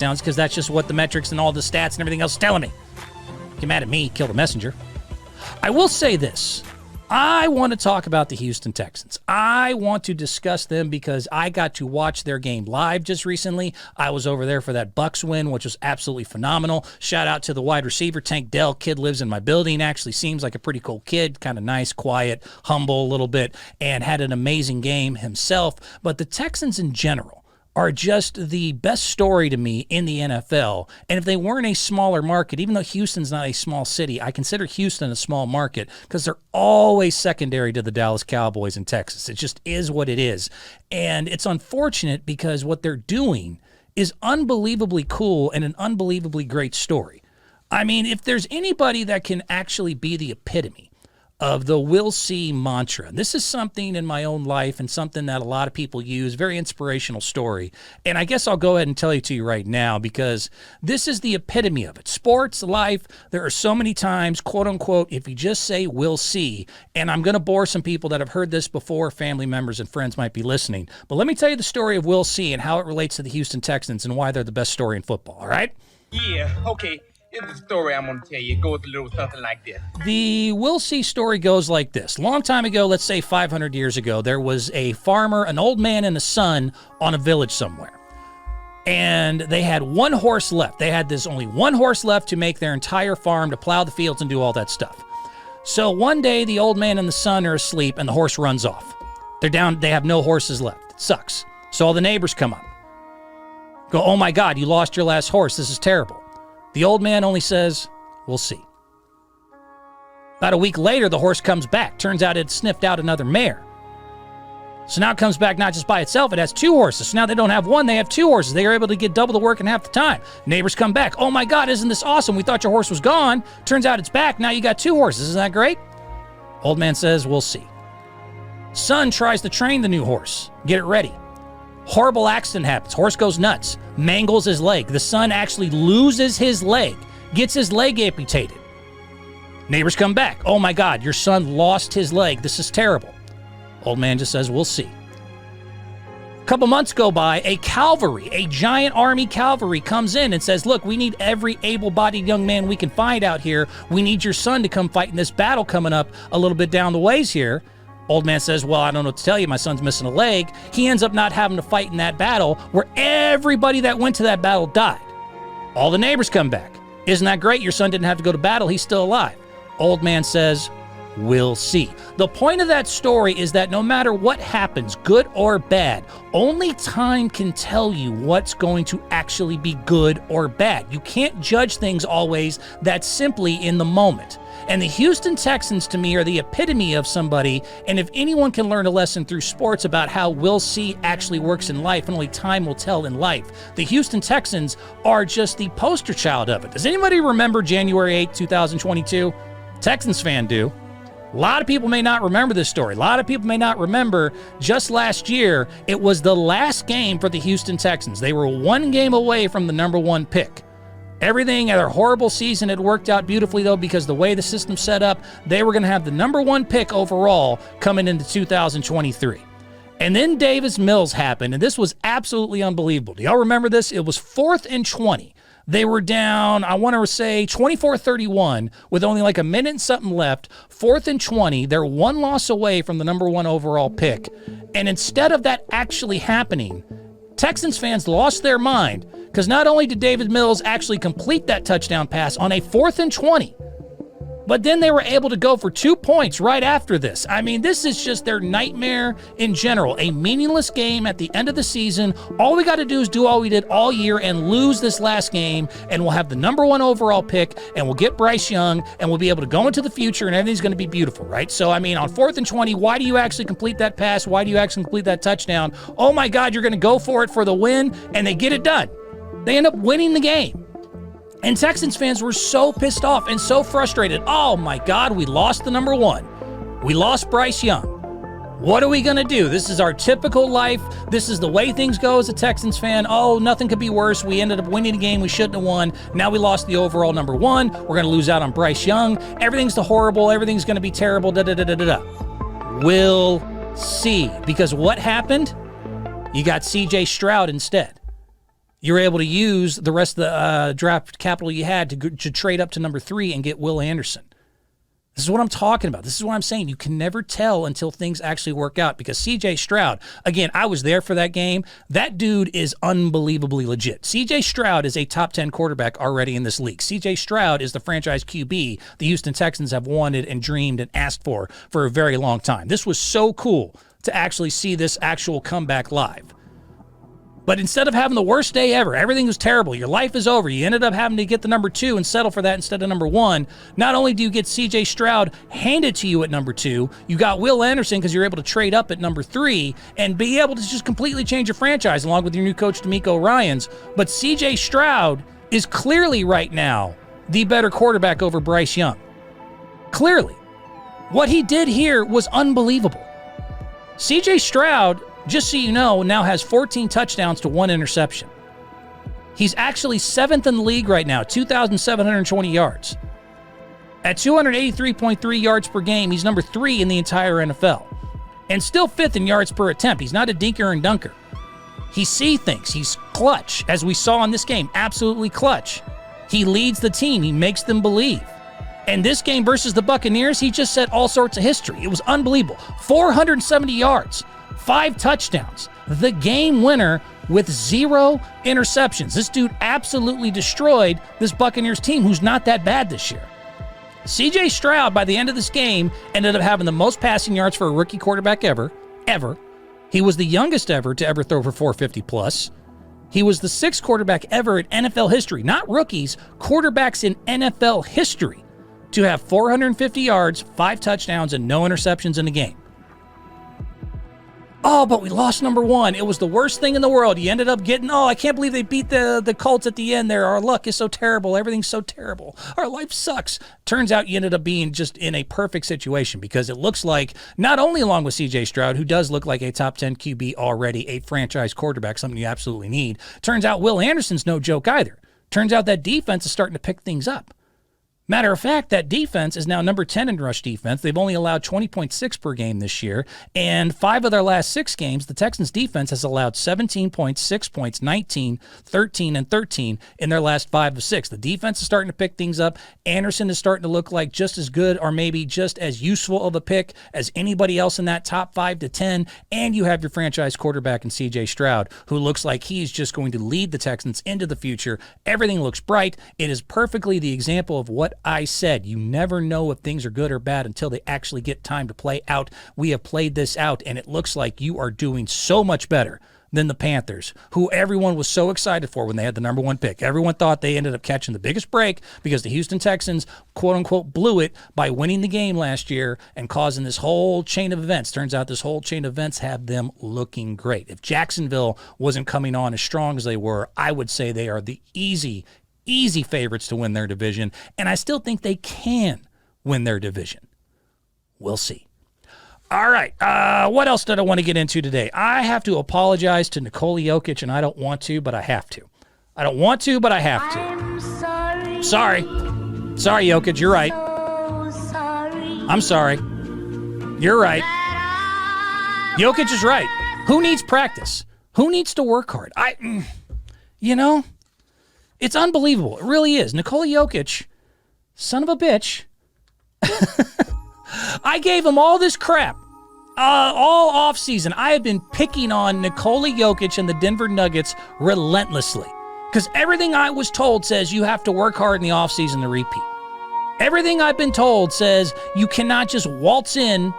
touchdowns because that's just what the metrics and all the stats and everything else is telling me. Get mad at me, kill the messenger. I will say this. I want to talk about the Houston Texans. I want to discuss them because I got to watch their game live just recently. I was over there for that Bucs win, which was absolutely phenomenal. Shout out to the wide receiver, Tank Dell. Kid lives in my building. Actually seems like a pretty cool kid. Kind of nice, quiet, humble a little bit, and had an amazing game himself. But the Texans in general are just the best story to me in the NFL. And if they weren't a smaller market, even though Houston's not a small city, I consider Houston a small market because they're always secondary to the Dallas Cowboys in Texas. It just is what it is. And it's unfortunate because what they're doing is unbelievably cool and an unbelievably great story. I mean, if there's anybody that can actually be the epitome of the "we'll see" mantra. This is something in my own life and something that a lot of people use, very inspirational story. And I guess I'll go ahead and tell it to you right now because this is the epitome of it. Sports, life, there are so many times, quote unquote, if you just say "we'll see," and I'm going to bore some people that have heard this before, family members and friends might be listening. But let me tell you the story of "we'll see" and how it relates to the Houston Texans and why they're the best story in football, all right? Yeah, okay. Here's the story I'm going to tell you. It goes a little something like this. The "we'll see" story goes like this. Long time ago, let's say 500 years ago, there was a farmer, an old man and a son on a village somewhere. And they had one horse left. They had this only one horse left to make their entire farm, to plow the fields and do all that stuff. So one day, the old man and the son are asleep and the horse runs off. They're down. They have no horses left. It sucks. So all the neighbors come up. Go, "Oh my God, you lost your last horse. This is terrible." The old man only says, "We'll see." About a week later, the horse comes back. Turns out it sniffed out another mare. So now it comes back not just by itself, it has two horses. So now they don't have one, they have two horses. They are able to get double the work in half the time. Neighbors come back. "Oh my God, isn't this awesome? We thought your horse was gone. Turns out it's back. Now you got two horses. Isn't that great?" Old man says, "We'll see." Son tries to train the new horse, get it ready. Horrible accident happens. Horse goes nuts, mangles his leg. The son actually loses his leg, gets his leg amputated. Neighbors come back. "Oh my God, your son lost his leg. This is terrible." Old man just says, "We'll see." A couple months go by, a giant army cavalry comes in and says, "Look, we need every able-bodied young man we can find out here. We need your son to come fight in this battle coming up a little bit down the ways here." Old man says, "Well, I don't know what to tell you. My son's missing a leg." He ends up not having to fight in that battle where everybody that went to that battle died. All the neighbors come back. "Isn't that great? Your son didn't have to go to battle. He's still alive." Old man says, "We'll see." The point of that story is that no matter what happens, good or bad, only time can tell you what's going to actually be good or bad. You can't judge things always that simply in the moment. And the Houston Texans, to me, are the epitome of somebody, and if anyone can learn a lesson through sports about how "we'll see" actually works in life, and only time will tell in life, the Houston Texans are just the poster child of it. Does anybody remember January 8, 2022? Texans fan do. A lot of people may not remember this story. A lot of people may not remember just last year, it was the last game for the Houston Texans. They were one game away from the number one pick. Everything at their horrible season had worked out beautifully, though, because the way the system's set up, they were going to have the number one pick overall coming into 2023. And then Davis Mills happened, and this was absolutely unbelievable. Do y'all remember this? It was 4th and 20. They were down, I want to say, 24-31 with only like a minute and something left. 4th and 20. They're one loss away from the number one overall pick. And instead of that actually happening, Texans fans lost their mind because not only did David Mills actually complete that touchdown pass on a 4th and 20, but then they were able to go for 2 points right after this. I mean, this is just their nightmare in general. A meaningless game at the end of the season. All we got to do is do all we did all year and lose this last game, and we'll have the number one overall pick, and we'll get Bryce Young, and we'll be able to go into the future, and everything's going to be beautiful, right? So, I mean, on 4th and 20, why do you actually complete that pass? Why do you actually complete that touchdown? Oh, my God, you're going to go for it for the win, and they get it done. They end up winning the game. And Texans fans were so pissed off and so frustrated. Oh my God, we lost the number one. We lost Bryce Young. What are we going to do? This is our typical life. This is the way things go as a Texans fan. Oh, nothing could be worse. We ended up winning a game we shouldn't have won. Now we lost the overall number one. We're going to lose out on Bryce Young. Everything's horrible. Everything's going to be terrible. We'll see. Because what happened? You got C.J. Stroud instead. You were able to use the rest of the draft capital you had to trade up to number 3 and get Will Anderson. This is what I'm talking about. This is what I'm saying. You can never tell until things actually work out because C.J. Stroud, again, I was there for that game. That dude is unbelievably legit. C.J. Stroud is a top 10 quarterback already in this league. C.J. Stroud is the franchise QB the Houston Texans have wanted and dreamed and asked for a very long time. This was so cool to actually see this actual comeback live. But instead of having the worst day ever, everything was terrible, your life is over, you ended up having to get the number 2 and settle for that instead of number 1. Not only do you get C.J. Stroud handed to you at number 2, you got Will Anderson because you're able to trade up at number 3 and be able to just completely change your franchise along with your new coach, D'Amico Ryans. But C.J. Stroud is clearly right now the better quarterback over Bryce Young. Clearly. What he did here was unbelievable. C.J. Stroud, just so you know, now has 14 touchdowns to 1 interception. He's actually 7th in the league right now, 2,720 yards. At 283.3 yards per game, he's number 3 in the entire NFL. And still 5th in yards per attempt. He's not a dinker and dunker. He sees things. He's clutch, as we saw in this game, absolutely clutch. He leads the team. He makes them believe. And this game versus the Buccaneers, he just set all sorts of history. It was unbelievable. 470 yards. 5 touchdowns, the game winner with 0 interceptions. This dude absolutely destroyed this Buccaneers team, who's not that bad this year. C.J. Stroud, by the end of this game, ended up having the most passing yards for a rookie quarterback ever. He was the youngest ever to ever throw for 450 plus. He was the 6th quarterback ever in NFL history, not rookies, quarterbacks in NFL history, to have 450 yards, 5 touchdowns, and no interceptions in a game. Oh, but we lost number 1. It was the worst thing in the world. You ended up getting, I can't believe they beat the Colts at the end there. Our luck is so terrible. Everything's so terrible. Our life sucks. Turns out you ended up being just in a perfect situation because it looks like, not only along with C.J. Stroud, who does look like a top 10 QB already, a franchise quarterback, something you absolutely need. Turns out Will Anderson's no joke either. Turns out that defense is starting to pick things up. Matter of fact, that defense is now number 10 in rush defense. They've only allowed 20.6 per game this year. And 5 of their last 6 games, the Texans defense has allowed 17 points, 6 points, 19, 13, and 13 in their last 5 of 6. The defense is starting to pick things up. Anderson is starting to look like just as good or maybe just as useful of a pick as anybody else in that top 5 to 10. And you have your franchise quarterback in C.J. Stroud, who looks like he's just going to lead the Texans into the future. Everything looks bright. It is perfectly the example of what I said. You never know if things are good or bad until they actually get time to play out. We have played this out, and it looks like you are doing so much better than the Panthers, who everyone was so excited for when they had the number 1 pick. Everyone thought they ended up catching the biggest break because the Houston Texans, quote-unquote, blew it by winning the game last year and causing this whole chain of events. Turns out this whole chain of events have them looking great. If Jacksonville wasn't coming on as strong as they were, I would say they are the easy favorites to win their division, and I still think they can win their division. We'll see. All right, what else did I want to get into today? I have to apologize to Nikola Jokic, and I don't want to, but I have to. I don't want to, but I have to. I'm sorry. Sorry, Jokic, you're right. So sorry. I'm sorry. You're right. Jokic is right. Who needs practice? Who needs to work hard? It's unbelievable. It really is. Nikola Jokic, son of a bitch. I gave him all this crap all offseason. I have been picking on Nikola Jokic and the Denver Nuggets relentlessly because everything I was told says you have to work hard in the offseason to repeat. Everything I've been told says you cannot just waltz in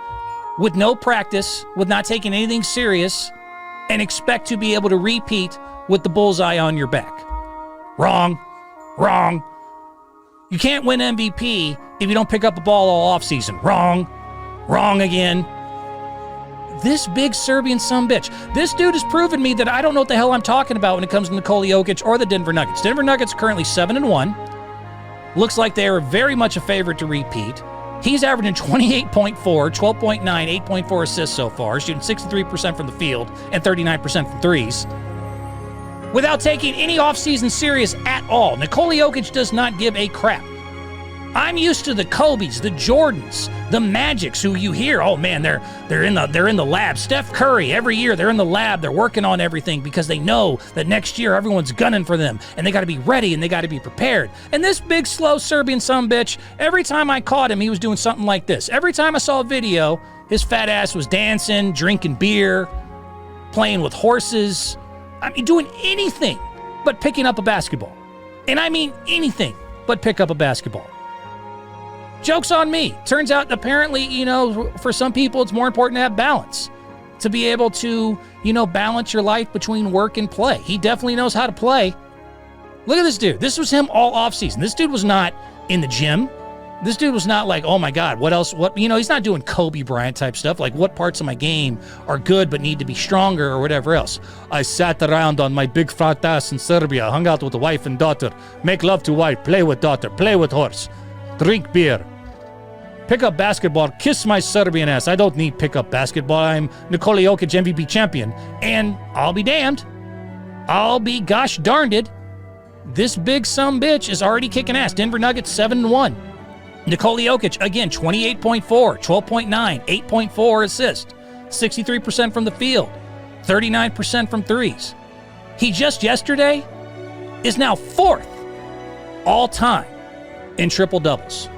with no practice, with not taking anything serious, and expect to be able to repeat with the bullseye on your back. Wrong. You can't win MVP if you don't pick up the ball all offseason. Wrong again. This big Serbian sumbitch. This dude has proven me that I don't know what the hell I'm talking about when it comes to Nikola Jokic or the Denver Nuggets. Denver Nuggets are currently 7-1. Looks like they are very much a favorite to repeat. He's averaging 28.4, 12.9, 8.4 assists so far, shooting 63% from the field and 39% from threes, without taking any offseason serious at all. Nikola Jokic does not give a crap. I'm used to the Kobes, the Jordans, the Magics, who you hear, oh man, they're in the lab. Steph Curry, every year they're in the lab, they're working on everything because they know that next year everyone's gunning for them and they got to be ready and they got to be prepared. And this big, slow Serbian sumbitch, every time I caught him, he was doing something like this. Every time I saw a video, his fat ass was dancing, drinking beer, playing with horses. I mean, doing anything but picking up a basketball. And I mean anything but pick up a basketball. Joke's on me. Turns out, apparently, for some people, it's more important to have balance. To be able to, balance your life between work and play. He definitely knows how to play. Look at this dude. This was him all offseason. This dude was not in the gym. This dude was not like, oh my God, what else? He's not doing Kobe Bryant type stuff. Like, what parts of my game are good but need to be stronger or whatever else. I sat around on my big fat ass in Serbia, hung out with the wife and daughter, make love to wife, play with daughter, play with horse, drink beer, pick up basketball, kiss my Serbian ass. I don't need pick up basketball. I'm Nikola Jokic MVP champion. And I'll be damned. I'll be gosh darned it. This big sumbitch is already kicking ass. Denver Nuggets 7-1. Nikola Jokic, again, 28.4, 12.9, 8.4 assists, 63% from the field, 39% from threes. He just yesterday is now 4th all time in triple doubles.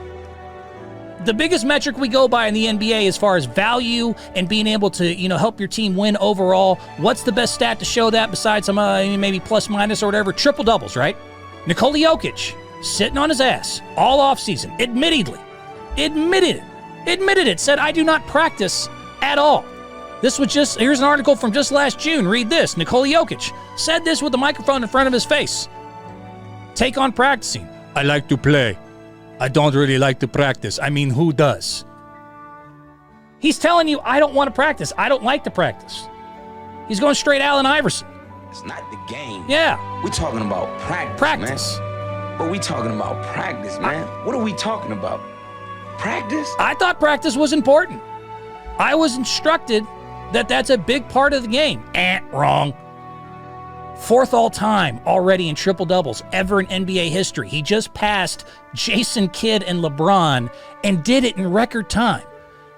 The biggest metric we go by in the NBA as far as value and being able to, help your team win overall, what's the best stat to show that besides some maybe plus minus or whatever? Triple doubles, right? Nikola Jokic, sitting on his ass all offseason, admitted it, said, I do not practice at all. This was here's an article from just last June. Read this. Nikola Jokic said this with the microphone in front of his face. Take on practicing. I like to play. I don't really like to practice. I mean, who does? He's telling you, I don't want to practice. I don't like to practice. He's going straight Allen Iverson. It's not the game. Yeah. We're talking about practice. Man. But we talking about practice, man. What are we talking about? Practice? I thought practice was important. I was instructed that that's a big part of the game. Wrong. 4th all time already in triple doubles ever in NBA history. He just passed Jason Kidd and LeBron and did it in record time.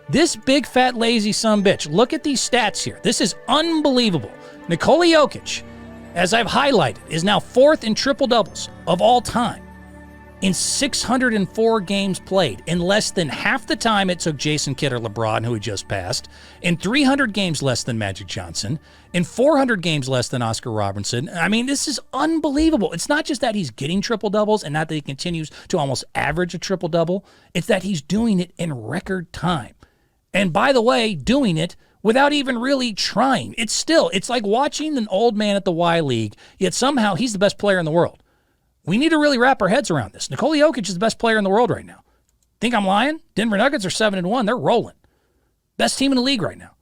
This big fat lazy sumbitch. Look at these stats here. This is unbelievable. Nikola Jokic, as I've highlighted, is now 4th in triple doubles of all time. In 604 games played, in less than half the time it took Jason Kidd or LeBron, who he just passed, in 300 games less than Magic Johnson, in 400 games less than Oscar Robertson. I mean, this is unbelievable. It's not just that he's getting triple-doubles and not that he continues to almost average a triple-double. It's that he's doing it in record time. And by the way, doing it without even really trying. It's like watching an old man at the Y League, yet somehow he's the best player in the world. We need to really wrap our heads around this. Nikola Jokic is the best player in the world right now. Think I'm lying? Denver Nuggets are 7-1. They're rolling. Best team in the league right now.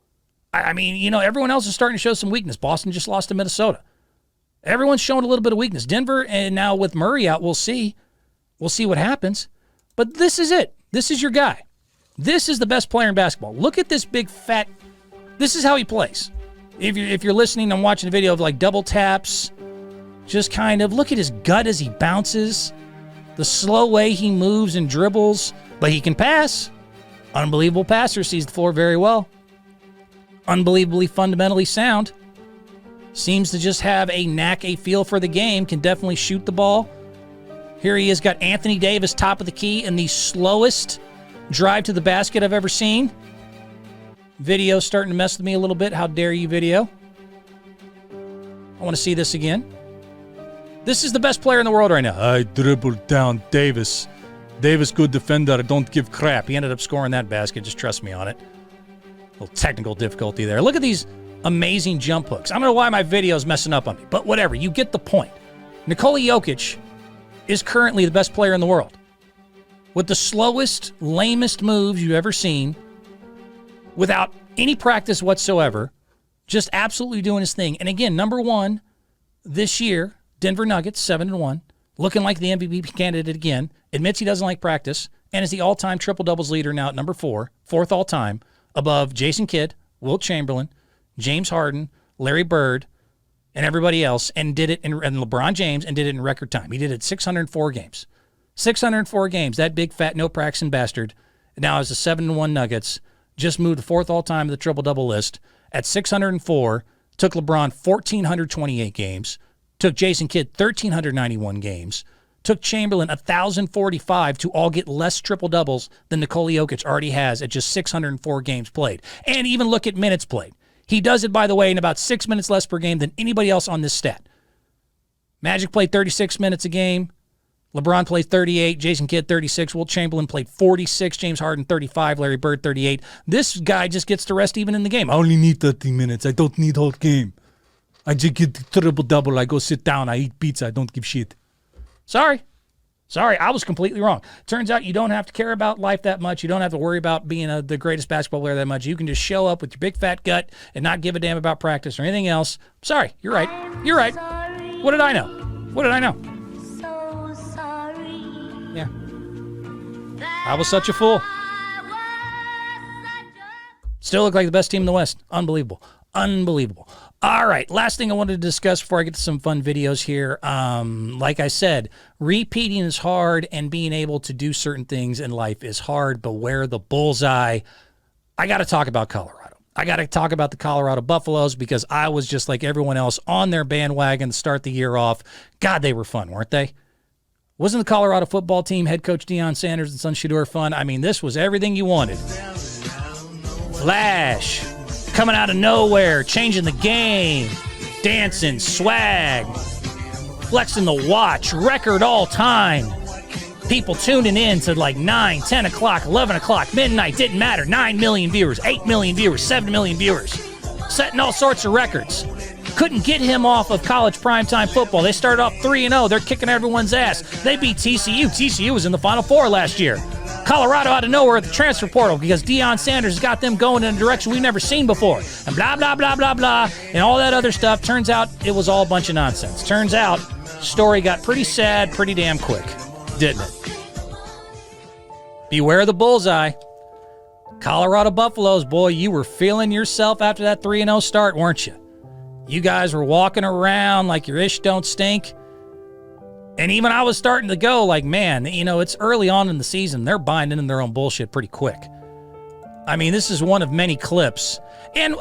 I mean, everyone else is starting to show some weakness. Boston just lost to Minnesota. Everyone's showing a little bit of weakness. Denver, and now with Murray out, we'll see. We'll see what happens. But this is it. This is your guy. This is the best player in basketball. Look at this big fat. This is how he plays. If you're listening and watching a video of like double taps, just kind of look at his gut as he bounces, the slow way he moves and dribbles, but he can pass. Unbelievable passer, sees the floor very well. Unbelievably fundamentally sound. Seems to just have a knack, a feel for the game, can definitely shoot the ball. Here he is, got Anthony Davis top of the key in the slowest drive to the basket I've ever seen. Video's starting to mess with me a little bit. How dare you, video? I want to see this again. This is the best player in the world right now. I dribbled down Davis. Davis, good defender. Don't give crap. He ended up scoring that basket. Just trust me on it. A little technical difficulty there. Look at these amazing jump hooks. I don't know why my video is messing up on me, but whatever. You get the point. Nikola Jokic is currently the best player in the world. With the slowest, lamest moves you've ever seen, without any practice whatsoever, just absolutely doing his thing. And again, number one this year, Denver Nuggets, 7-1, looking like the MVP candidate again, admits he doesn't like practice, and is the all-time triple-doubles leader now at number 4, 4th all-time, above Jason Kidd, Wilt Chamberlain, James Harden, Larry Bird, and everybody else, and did it and LeBron James, and did it in record time. He did it 604 games. 604 games. That big, fat, no practicing bastard now has a 7-1 Nuggets. Just moved to fourth all-time in the triple-double list at 604. Took LeBron 1,428 games. Took Jason Kidd 1,391 games. Took Chamberlain 1,045 to all get less triple-doubles than Nikola Jokic already has at just 604 games played. And even look at minutes played. He does it, by the way, in about 6 minutes less per game than anybody else on this stat. Magic played 36 minutes a game. LeBron played 38. Jason Kidd, 36. Wilt Chamberlain played 46. James Harden, 35. Larry Bird, 38. This guy just gets to rest even in the game. I only need 30 minutes. I don't need whole game. I just get the triple-double. I go sit down. I eat pizza. I don't give shit. Sorry, I was completely wrong. Turns out you don't have to care about life that much. You don't have to worry about being the greatest basketball player that much. You can just show up with your big fat gut and not give a damn about practice or anything else. Sorry, you're right. You're right. What did I know? What did I know? So sorry. Yeah. I was such a fool. Still look like the best team in the West. Unbelievable. Unbelievable. All right, last thing I wanted to discuss before I get to some fun videos here. Like I said, repeating is hard and being able to do certain things in life is hard. Beware the bullseye. I got to talk about Colorado. I got to talk about the Colorado Buffaloes because I was just like everyone else on their bandwagon to start the year off. God, they were fun, weren't they? Wasn't the Colorado football team, head coach Deion Sanders and Son Shedeur fun? I mean, this was everything you wanted. Flash. Coming out of nowhere, changing the game, dancing, swag, flexing the watch, record all time. People tuning in to like 9, 10 o'clock, 11 o'clock, midnight, didn't matter. 9 million viewers, 8 million viewers, 7 million viewers, setting all sorts of records. Couldn't get him off of college primetime football. They started off 3-0. They're kicking everyone's ass. They beat TCU. TCU was in the Final Four last year. Colorado out of nowhere at the transfer portal because Deion Sanders got them going in a direction we've never seen before. And blah, blah, blah, blah, blah, and all that other stuff. Turns out it was all a bunch of nonsense. Turns out story got pretty sad pretty damn quick, didn't it? Beware the bullseye. Colorado Buffaloes, boy, you were feeling yourself after that 3-0 start, weren't you? You guys were walking around like your ish don't stink. And even I was starting to go like, man, you know, it's early on in the season. They're buying into their own bullshit pretty quick. I mean, this is one of many clips. And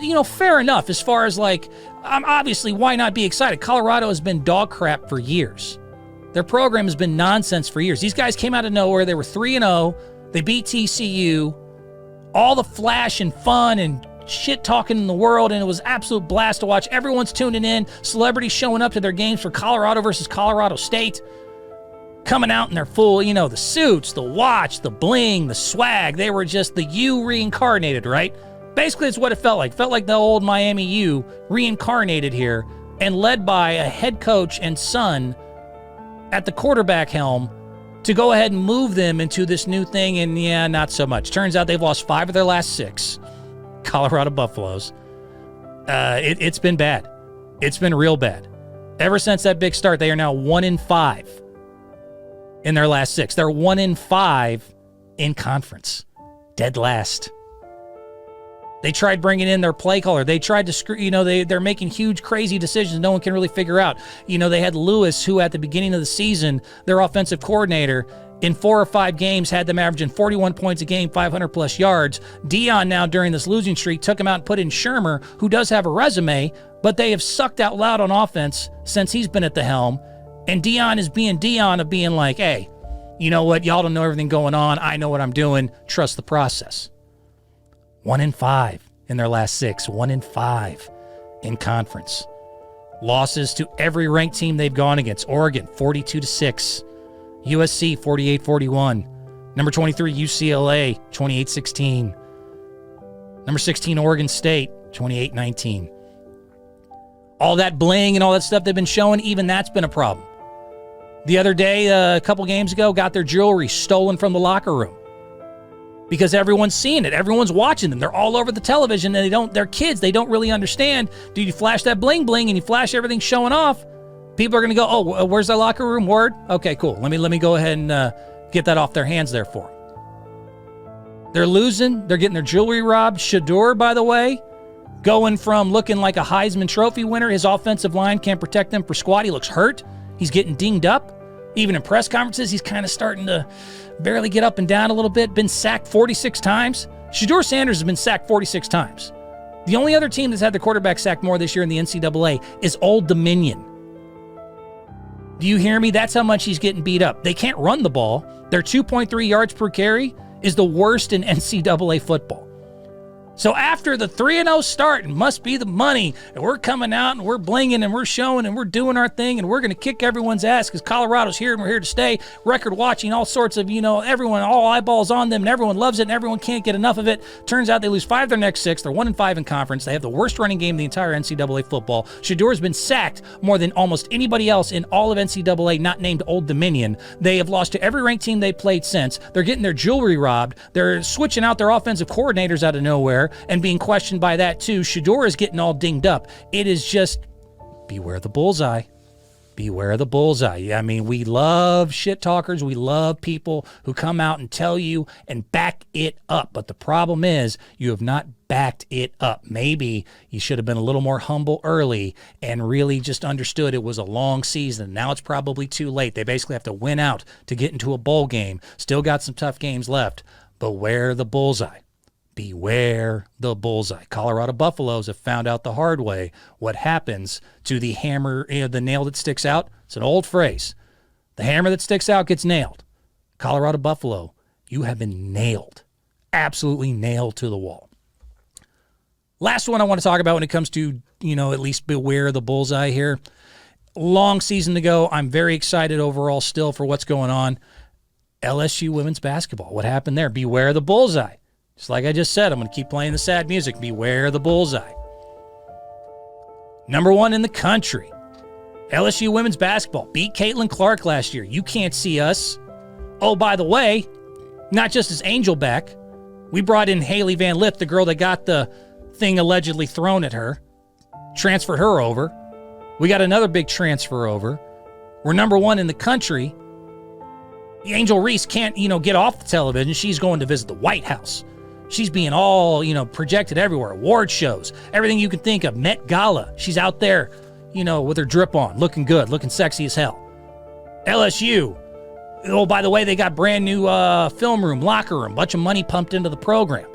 you know, fair enough as far as like, obviously, why not be excited? Colorado has been dog crap for years. Their program has been nonsense for years. These guys came out of nowhere. They were 3-0. They beat TCU. All the flash and fun and shit talking in the world, and it was an absolute blast to watch. Everyone's tuning in. Celebrities showing up to their games for Colorado versus Colorado State. Coming out in their full, you know, the suits, the watch, the bling, the swag. They were just the U reincarnated, right? Basically, it's what it felt like. Felt like the old Miami U reincarnated here and led by a head coach and son at the quarterback helm to go ahead and move them into this new thing, and yeah, not so much. Turns out they've lost 5 of their last 6. Colorado Buffaloes. It's been bad. It's been real bad. Ever since that big start, they are now 1-5 in their last 6. They're 1-5 in conference. Dead last. They tried bringing in their play caller. They tried to screw, you know, they're making huge, crazy decisions no one can really figure out. You know, they had Lewis, who at the beginning of the season, their offensive coordinator, in 4 or 5 games, had them averaging 41 points a game, 500-plus yards. Deion now, during this losing streak, took him out and put in Shermer, who does have a resume, but they have sucked out loud on offense since he's been at the helm. And Deion is being Deion of being like, hey, you know what? Y'all don't know everything going on. I know what I'm doing. Trust the process. 1-5 in their last 6. 1-5 in conference. Losses to every ranked team they've gone against. Oregon, 42-6. USC, 48-41. Number 23, UCLA, 28-16. Number 16, Oregon State, 28-19. All that bling and all that stuff they've been showing, even that's been a problem. The other day, a couple games ago, got their jewelry stolen from the locker room. Because everyone's seeing it. Everyone's watching them. They're all over the television, and they're kids. They don't really understand. Do you flash that bling bling and you flash everything showing off? People are going to go, oh, where's the locker room? Word? Okay, cool. Let me go ahead and get that off their hands there for them. They're losing. They're getting their jewelry robbed. Shedeur, by the way, going from looking like a Heisman Trophy winner. His offensive line can't protect him for squat. He looks hurt. He's getting dinged up. Even in press conferences, he's kind of starting to barely get up and down a little bit. Been sacked 46 times. Shedeur Sanders has been sacked 46 times. The only other team that's had the quarterback sacked more this year in the NCAA is Old Dominion. Do you hear me? That's how much he's getting beat up. They can't run the ball. Their 2.3 yards per carry is the worst in NCAA football. So after the 3-0 start, it must be the money, and we're coming out and we're blinging and we're showing and we're doing our thing and we're going to kick everyone's ass because Colorado's here and we're here to stay. Record watching, all sorts of, everyone, all eyeballs on them and everyone loves it and everyone can't get enough of it. Turns out they lose 5 of their next 6. They're 1-5 in conference. They have the worst running game in the entire NCAA football. Shedeur's been sacked more than almost anybody else in all of NCAA, not named Old Dominion. They have lost to every ranked team they played since. They're getting their jewelry robbed. They're switching out their offensive coordinators out of nowhere and being questioned by that too. Shedeur is getting all dinged up. It is just beware the bullseye. Beware the bullseye. I mean, we love shit talkers. We love people who come out and tell you and back it up. But the problem is you have not backed it up. Maybe you should have been a little more humble early and really just understood it was a long season. Now it's probably too late. They basically have to win out to get into a bowl game. Still got some tough games left. Beware the bullseye. Beware the bullseye. Colorado Buffaloes have found out the hard way what happens to the hammer, the nail that sticks out. It's an old phrase. The hammer that sticks out gets nailed. Colorado Buffalo, you have been nailed. Absolutely nailed to the wall. Last one I want to talk about when it comes to, at least beware the bullseye here. Long season to go. I'm very excited overall still for what's going on. LSU women's basketball. What happened there? Beware the bullseye. Just like I just said, I'm going to keep playing the sad music. Beware the bullseye. Number 1 in the country. LSU women's basketball beat Caitlin Clark last year. You can't see us. Oh, by the way, not just as Angel back, we brought in Haley Van Lith, the girl that got the thing allegedly thrown at her, transferred her over. We got another big transfer over. We're number 1 in the country. Angel Reese can't, get off the television. She's going to visit the White House. She's being all, projected everywhere. Award shows, everything you can think of. Met Gala. She's out there, with her drip on, looking good, looking sexy as hell. LSU. Oh, by the way, they got brand new film room, locker room, bunch of money pumped into the program.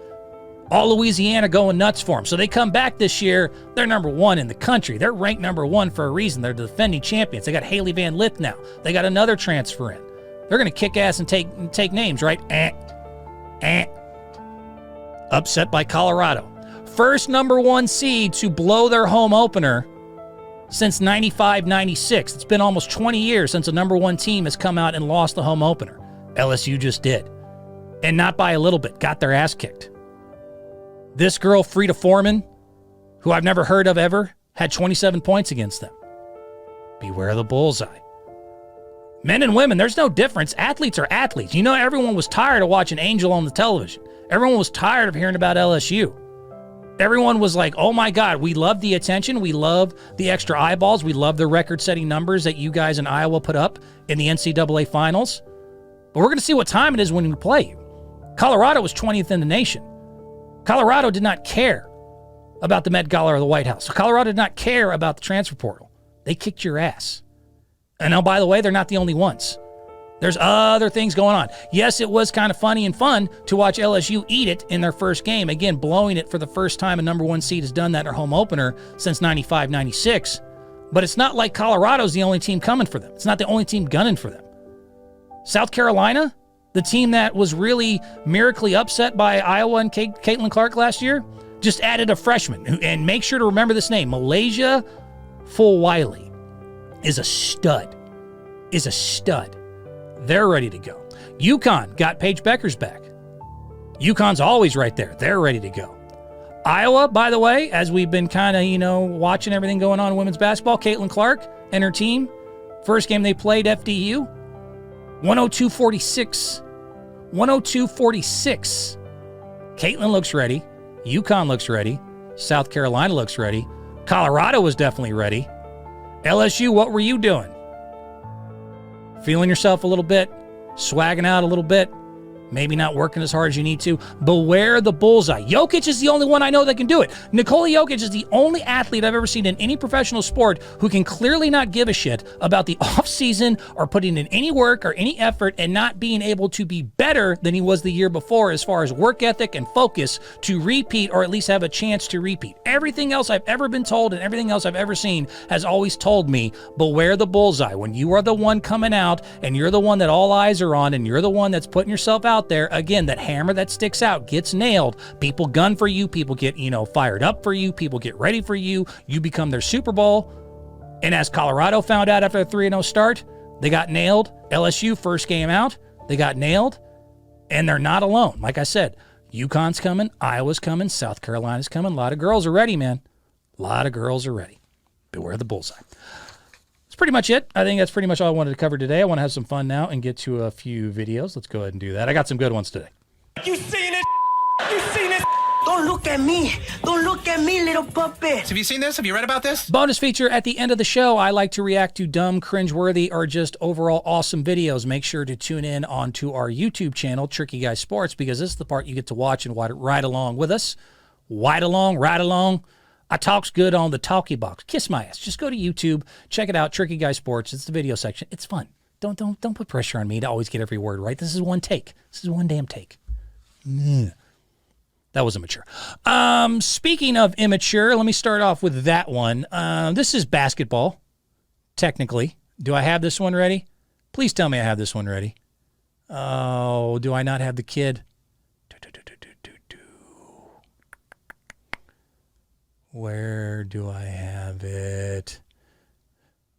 All Louisiana going nuts for them. So they come back this year. They're number 1 in the country. They're ranked number 1 for a reason. They're the defending champions. They got Haley Van Lith now. They got another transfer in. They're going to kick ass and take names, right? Upset by Colorado. First number 1 seed to blow their home opener since 95-96. It's been almost 20 years since a number 1 team has come out and lost the home opener. LSU just did. And not by a little bit. Got their ass kicked. This girl, Frida Foreman, who I've never heard of ever, had 27 points against them. Beware the bullseye. Men and women, there's no difference. Athletes are athletes. Everyone was tired of watching Angel on the television. Everyone was tired of hearing about LSU. Everyone was like, oh my God, we love the attention. We love the extra eyeballs. We love the record-setting numbers that you guys in Iowa put up in the NCAA finals. But we're going to see what time it is when we play you. Colorado was 20th in the nation. Colorado did not care about the Met Gala or the White House. Colorado did not care about the transfer portal. They kicked your ass. And oh, by the way, they're not the only ones. There's other things going on. Yes, it was kind of funny and fun to watch LSU eat it in their first game. Again, blowing it for the first time a number 1 seed has done that in their home opener since 95-96. But it's not like Colorado's the only team coming for them. It's not the only team gunning for them. South Carolina, the team that was really miraculously upset by Iowa and Caitlin Clark last year, just added a freshman. And make sure to remember this name. Malaysia Fulwiley is a stud. They're ready to go. UConn got Paige Beckers back. UConn's always right there. They're ready to go. Iowa, by the way, as we've been kind of, watching everything going on in women's basketball, Caitlin Clark and her team, first game they played, FDU, 102-46. 102-46. Caitlin looks ready. UConn looks ready. South Carolina looks ready. Colorado was definitely ready. LSU, what were you doing? Feeling yourself a little bit? Swagging out a little bit? maybe not working as hard as you need to. Beware the bullseye. Jokic is the only one I know that can do it. Nikola Jokic is the only athlete I've ever seen in any professional sport who can clearly not give a shit about the offseason or putting in any work or any effort and not being able to be better than he was the year before as far as work ethic and focus to repeat or at least have a chance to repeat. Everything else I've ever been told and everything else I've ever seen has always told me, beware the bullseye. When you are the one coming out and you're the one that all eyes are on and you're the one that's putting yourself out there, again, that hammer that sticks out gets nailed. People gun for you. People get, fired up for you. People get ready for you. You become their Super Bowl. And as Colorado found out after a 3-0 start, they got nailed. LSU, first game out, they got nailed. And they're not alone. Like I said, UConn's coming, Iowa's coming, South Carolina's coming. A lot of girls are ready, man. A lot of girls are ready. Beware the bullseye. That's pretty much it. I think that's pretty much all I wanted to cover today. I want to have some fun now and get to a few videos. Let's go ahead and do that. I got some good ones today. You seen it? You seen it? Don't look at me. Don't look at me, little puppet. Have you seen this? Have you read about this? Bonus feature at the end of the show. I like to react to dumb, cringeworthy, or just overall awesome videos. Make sure to tune in onto our YouTube channel, Tricky Guy Sports, because this is the part you get to watch and ride along with us. Ride along. I talks good on the talkie box. Kiss my ass. Just go to YouTube, check it out, Tricky Guy Sports. It's the video section. It's fun. Don't put pressure on me to always get every word right. This is one take. This is one damn take. That was immature. Speaking of immature, let me start off with that one. This is basketball, technically. Do I have this one ready? Please tell me I have this one ready. Oh, do I not have the kid? Where do I have it?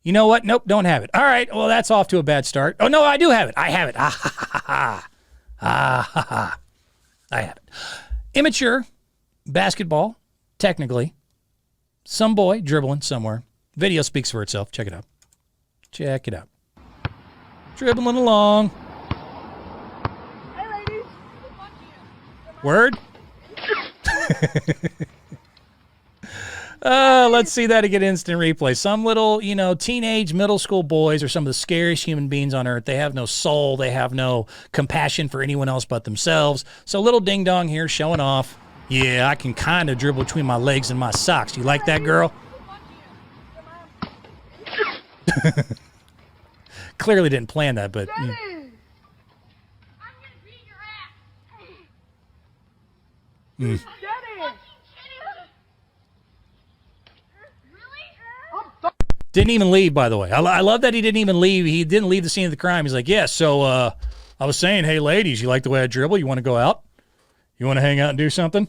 You know what? Nope, don't have it. All right, well, that's off to a bad start. Oh, no, I do have it. I have it. Ah, ha, ha, ha. Ah, ha, ha. I have it. Immature basketball, technically. Some boy dribbling somewhere. Video speaks for itself. Check it out. Check it out. Dribbling along. Hey, ladies. Word? Let's see that again, instant replay. Some little, teenage middle school boys are some of the scariest human beings on earth. They have no soul. They have no compassion for anyone else but themselves. So little ding dong here showing off. Yeah, I can kind of dribble between my legs and my socks. You like that, girl? Clearly didn't plan that, but... I'm gonna beat your ass. Daddy. Didn't even leave, by the way. I love that he didn't even leave. He didn't leave the scene of the crime. He's like, yeah, so I was saying, hey, ladies, you like the way I dribble? You want to go out? You want to hang out and do something?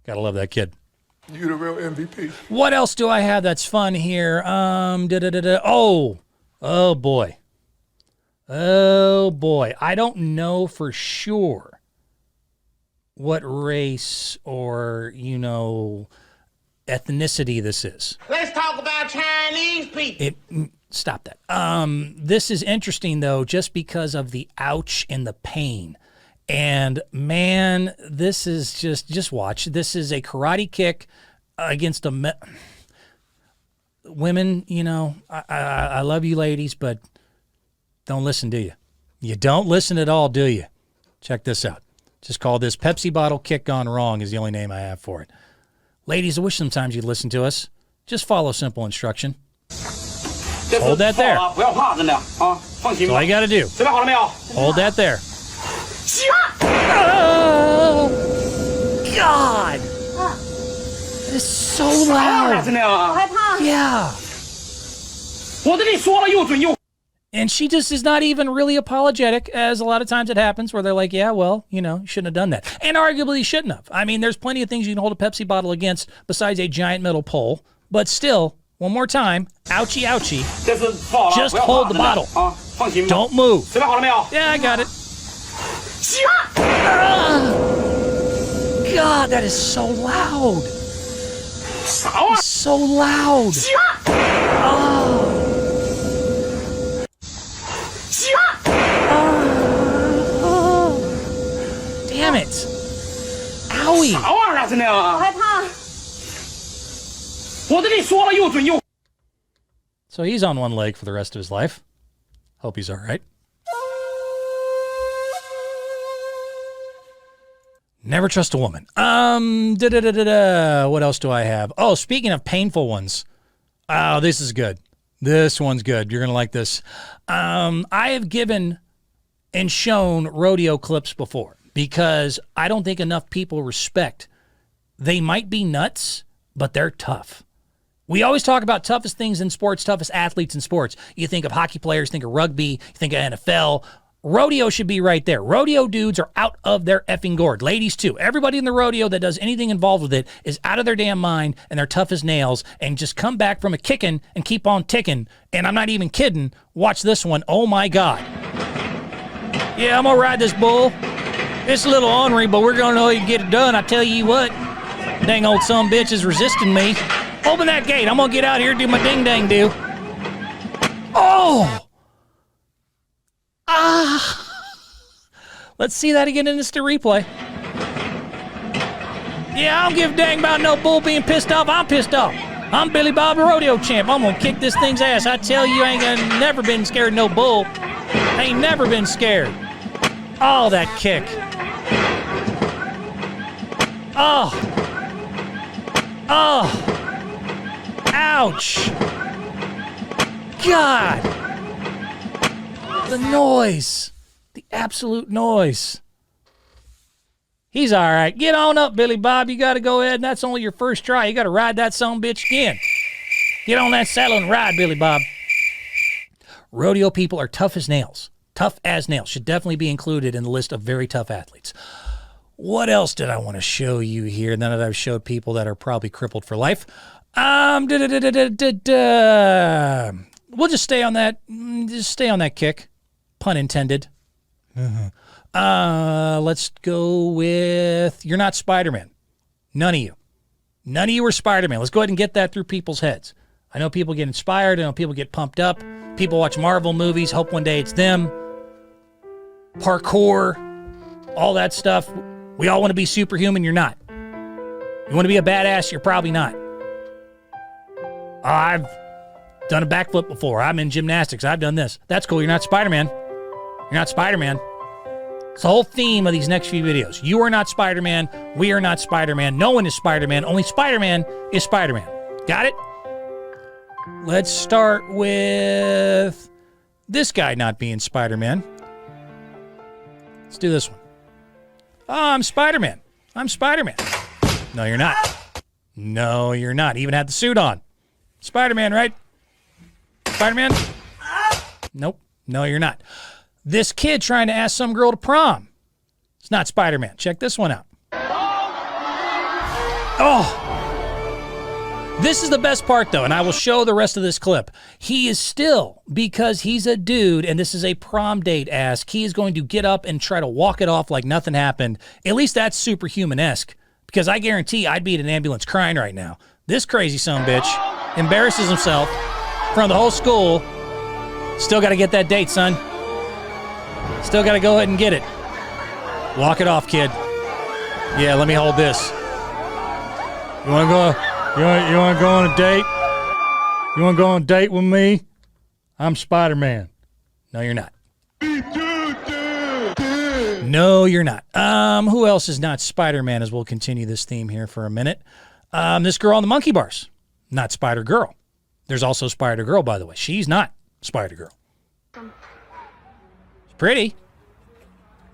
Gotta love that kid. You the real MVP. What else do I have that's fun here? Oh, boy. Oh, boy. I don't know for sure what race or, ethnicity this is. Let's talk about Chinese people. Stop that. This is interesting, though, just because of the ouch and the pain. And, man, this is just watch. This is a karate kick against women, I love you ladies, but don't listen, do you? You don't listen at all, do you? Check this out. Just call this Pepsi bottle kick gone wrong is the only name I have for it. Ladies, I wish sometimes you'd listen to us. Just follow simple instruction. Hold that there. That's all you got to do. Hold that there. Oh, God. That is so loud. Yeah. And she just is not even really apologetic, as a lot of times it happens, where they're like, yeah, well, you shouldn't have done that. And arguably you shouldn't have. I mean, there's plenty of things you can hold a Pepsi bottle against besides a giant metal pole. But still, one more time, ouchie, ouchie. Just hold the bottle. Don't move. Yeah, I got it. God, that is so loud. It's so loud. Oh. Damn it. Owie. So he's on one leg for the rest of his life. Hope he's all right. Never trust a woman. What else do I have? Oh, speaking of painful ones. Oh, this is good. This one's good. You're going to like this. I have given and shown rodeo clips before because I don't think enough people respect. They might be nuts, but they're tough. We always talk about toughest things in sports, toughest athletes in sports. You think of hockey players, think of rugby, you think of NFL. Rodeo should be right there. Rodeo dudes are out of their effing gourd. Ladies, too. Everybody in the rodeo that does anything involved with it is out of their damn mind, and they're tough as nails, and just come back from a kicking and keep on ticking. And I'm not even kidding. Watch this one. Oh, my God. Yeah, I'm going to ride this bull. It's a little ornery, but we're going to get it done. I tell you what. Dang old sumbitch is resisting me. Open that gate. I'm going to get out here and do my ding-dang-do. Oh! Let's see that again in instant replay. Yeah, I don't give a dang about no bull being pissed off. I'm pissed off. I'm Billy Bob, the rodeo champ. I'm going to kick this thing's ass. I tell you, I ain't never been scared of no bull. I ain't never been scared. Oh, that kick. Oh. Oh. Ouch. God. The noise. The absolute noise. He's all right. Get on up, Billy Bob. You got to go ahead, and that's only your first try. You got to ride that sumbitch again. Get on that saddle and ride, Billy Bob. Rodeo people are tough as nails. Tough as nails. Should definitely be included in the list of very tough athletes. What else did I want to show you here? Now that I've showed people that are probably crippled for life. We'll just stay on that. Just stay on that kick. Pun intended. Let's go with, you're not Spider-Man. None of you. None of you are Spider-Man. Let's go ahead and get that through people's heads. I know people get inspired. I know people get pumped up. People watch Marvel movies, hope one day it's them. Parkour, all that stuff. We all want to be superhuman. You're not. You want to be a badass? You're probably not. I've done a backflip before. I'm in gymnastics. I've done this. That's cool. You're not Spider-Man. You're not Spider-Man. It's the whole theme of these next few videos. You are not Spider-Man. We are not Spider-Man. No one is Spider-Man. Only Spider-Man is Spider-Man. Got it? Let's start with this guy not being Spider-Man. Let's do this one. Oh, I'm Spider-Man. I'm Spider-Man. No, you're not. No, you're not. Even had the suit on. Spider-Man, right? Spider-Man? Nope. No, you're not. This kid trying to ask some girl to prom. It's not Spider-Man. Check this one out. Oh! This is the best part, though, and I will show the rest of this clip. He is still, because he's a dude, and this is a prom date ask, he is going to get up and try to walk it off like nothing happened. At least that's superhuman-esque, because I guarantee I'd be at an ambulance crying right now. This crazy sumbitch embarrasses himself in front of the whole school. Still got to get that date, son. Still got to go ahead and get it. Walk it off, kid. Yeah, let me hold this. You want to go? You want to go on a date? You want to go on a date with me? I'm Spider-Man. No, you're not. No, you're not. Who else is not Spider-Man? As we'll continue this theme here for a minute. This girl on the monkey bars, not Spider-Girl. There's also Spider-Girl, by the way. She's not Spider-Girl. Pretty.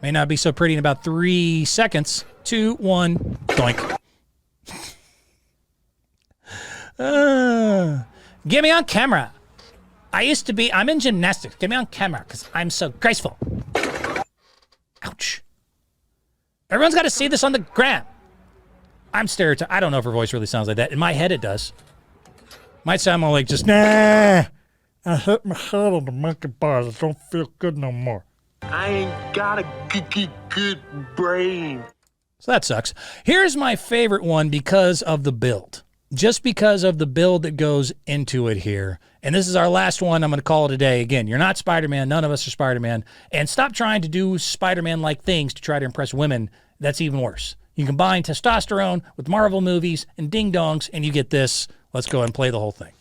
May not be so pretty in about 3 seconds. 2, 1, doink. Get me on camera. I'm in gymnastics. Get me on camera because I'm so graceful. Ouch. Everyone's got to see this on the gram. I'm stereotyping. I don't know if her voice really sounds like that. In my head, it does. Might sound more like just, nah. I hit my head on the monkey bars. I don't feel good no more. I ain't got a good brain. So that sucks. Here's my favorite one because of the build. Just because of the build that goes into it here. And this is our last one. I'm going to call it a day. Again, you're not Spider-Man. None of us are Spider-Man. And stop trying to do Spider-Man-like things to try to impress women. That's even worse. You combine testosterone with Marvel movies and ding-dongs, and you get this. Let's go and play the whole thing.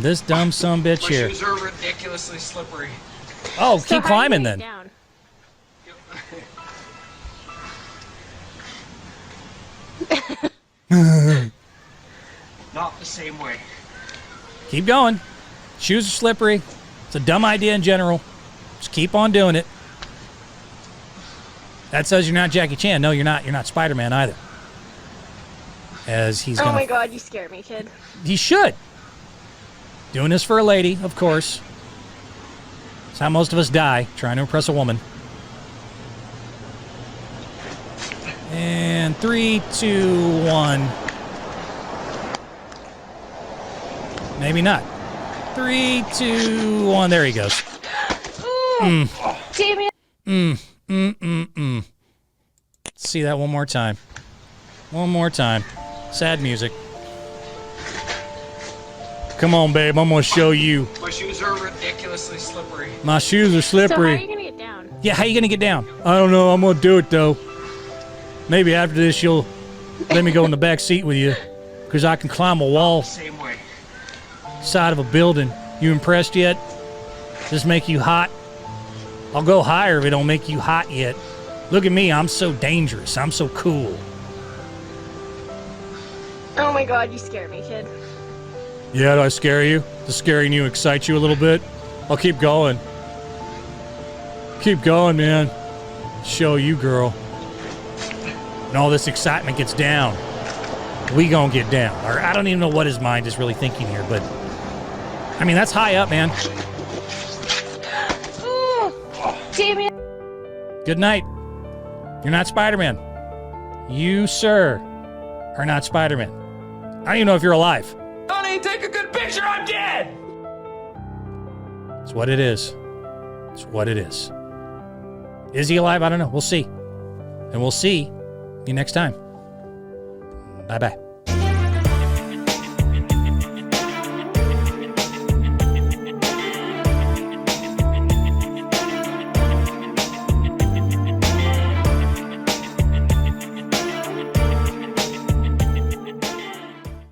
This dumb sumbitch here. My shoes are ridiculously slippery. Oh, So keep how are you climbing gonna then. get down? Not the same way. Keep going. Shoes are slippery. It's a dumb idea in general. Just keep on doing it. That says you're not Jackie Chan. No, you're not. You're not Spider-Man either. As he's Oh gonna. my god, you scared me, kid. He should. Doing this for a lady, of course. It's how most of us die, trying to impress a woman. And 3, 2, 1. Maybe not. 3, 2, 1. There he goes. Damn it. See that one more time. One more time. Sad music. Come on, babe. I'm going to show you. My shoes are ridiculously slippery. My shoes are So how are slippery. you gonna get down? Yeah, how you going to get down? I don't know. I'm going to do it, though. Maybe after this, you'll let me go in the back seat with you. Because I can climb a wall Same way. side of a building. You impressed yet? Does this make you hot? I'll go higher if it don't make you hot yet. Look at me. I'm so dangerous. I'm so cool. Oh my god, you scared me, kid. Yeah, do I scare you? Does scaring you excite you a little bit? I'll keep going. Keep going, man. Show you, girl. And all this excitement gets down. We gonna get down. Or I don't even know what his mind is really thinking here, but I mean, that's high up, man. Damn it. Good night. You're not Spider-Man. You, sir, are not Spider-Man. I don't even know if you're alive. Honey, take a good picture. I'm dead. It's what it is. It's what it is. Is he alive? I don't know. We'll see. And we'll see you next time. Bye-bye.